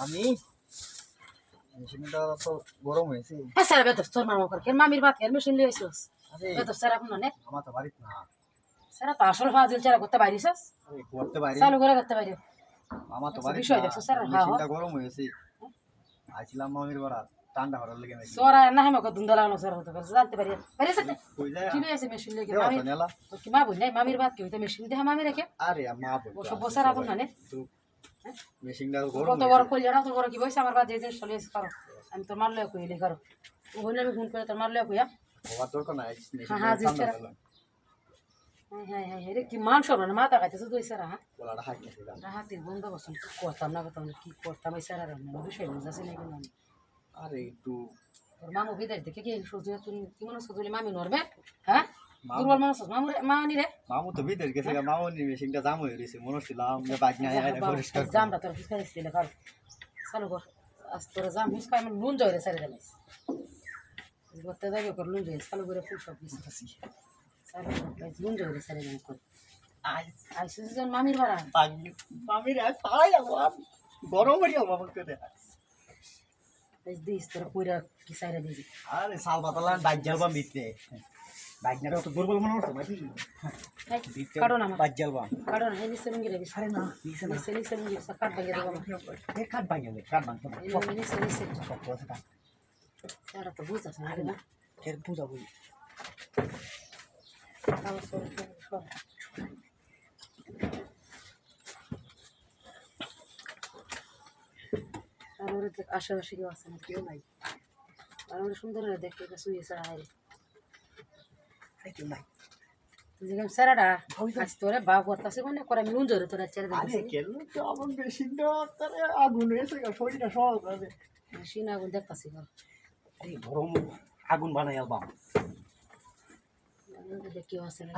আমি মেশিনটা তো গরম হয়েছে। হ্যাঁ স্যার বেতর তোর মামা করে মামির ভাত খেয়ে মেশিন লিয়ে আসিস আরে বেতর স্যার এখন অনেক আমার তো বাড়িতে না। স্যার তো আসল ফাজিল চারা করতে বাইরিস আরে করতে পারি, চালু করে করতে বাইরে আমার তো বাড়িতে বিষয় না। দেখছো স্যার? হ্যাঁ মেশিনটা গরম হয়েছে, আইছিলাম মামির বাড়া ঠান্ডা হওয়ার লেগে নাকি। সোরা না হেমা কত দুন্দা লাগলো স্যার হতে পারে জানতে পারি বাইরে স্যার কই যায় কি লিয়ে আসে মেশিন লিয়ে দেওয়া মামি তো নেলা। তো কি মা বই নাই মামির ভাত কি হইতে মেশিন দিয়ে মামি রেখে আরে মা বল ও সব বছর এখন না মেশিনটা গরম কত বড় কইল জানা তো বড় কি বইছে আমার বাদ যে জিনিস চলে করো আমি তোর মারলে কইলি করো ও হইলে আমি ফোন করে তোর মারলে কইয়া হওয়ার দরকার নাই। হ্যাঁ হ্যাঁ জিনিসটা হ্যাঁ হ্যাঁ হ্যাঁ রে কি মান সব না মাথা খাইতেছে তুই স্যার হ্যাঁ বলাটা হাই গেছে গা। হাতির বন্ধ বসুন করতাম না করতাম না কি করতাম এই স্যার আর আমি বিষয় বুঝাছি না কিন্তু আরে একটু তোর মামু বিদেশ দেখে কি সজুয়ে তুই কি মনে সজুলি মামি নড়বে হ্যাঁ দুর্বল মানুষ মামু মানি রে মামু তো বিদেশ গেছে গা। মামুনি মেশিনটা জাম হয়ে রয়েছে, মনে হচ্ছিলাম যে বাইক নিয়ে আয়া পরিষ্কার করে। জামটা তোর ফিসকা দিচ্ছিলে কর চালু কর আজ তোর জাম ফিসকা আমি নুন জয় রে স্যার জানিস করতে যাবি কর নুন জয় চালু করে ফুল সব কিছু চালু কর নুন জয় রে স্যার জানিস কর আইসিস জন মামির ভাড়া মামির আজ পালাই যাবো গরম হয়ে যাবো আমার করে। দিস তোর পুরা কি সাইরা দিবি আরে সাল বাতালান বাইক জ্বালবাম দিতে। বাইক না তো দুর্বল মনে হচ্ছে নাকি। কাটো না বাইক জ্বালবাম কাটো না নিচে লুঙ্গি রেখে আরে না নিচে না। নিচে লুঙ্গি কাট ভাঙিয়ে দেবো এ কাট ভাঙে কাট ভাঙতে নিচে নিচে সব কথা কাট স্যার তো বুঝতেছ না না এর পূজা বুঝি। আর ওর আশেপাশে কেউ আছে না কেউ নাই আর ওর সুন্দর দেখতে শুয়ে স্যার হাই কেউ নাই যেখানে স্যারাটা আজ তোরে বা করতেছে মানে করে আমি নুন জোরে তোরা চেয়ার আরে কেন তো আমার মেশিনটা তারে আগুন হয়েছে শরীরটা সব আছে। মেশিন আগুন দেখতেছি এই গরম আগুন বানাই আলবাম। কেউ আছে না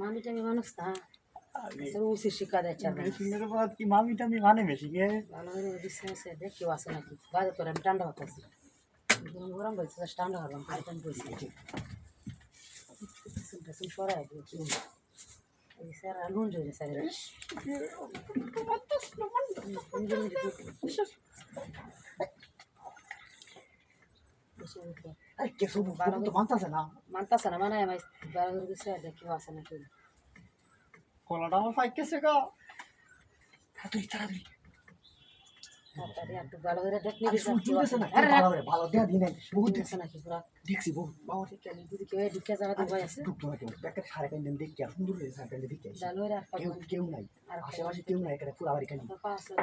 মামি টামি মানুষ না উচিত শিক্ষা দিচ্ছে মেশিনের বাদ কি মামি টামি মানে মেশিনে ভালো করে দিচ্ছে দেখ কেউ আছে নাকি বাজে তোর আমি ঠান্ডা হতেছি গরম বলছে ঠান্ডা হলাম আমি বলছি সরাই স্যার আলুন জোরে স্যার কেসু তো মানতাছে না। মানতাছে না মানে আমি ভালো করে দিচ্ছে দেখ কেউ আছে নাকি কলাটা আমার পাইতেছে গা। তাড়াতাড়ি তাড়াতাড়ি তাড়াতাড়ি একটু ভালো করে দেখ নিবি ভালো দেয়া দিন বহুত দেখছে নাকি পুরা দেখছি বহু বাবা যদি কেউ ঢুকে যাওয়া তো ভয় আছে টুক টুক একটা সাড়ে প্যান্ডেল দেখি সুন্দর হয়েছে সাড়ে প্যান্ডেল দেখি ভালো করে কেউ কেউ নাই আশেপাশে কেউ নাই এখানে পুরো আবার এখানে পাশে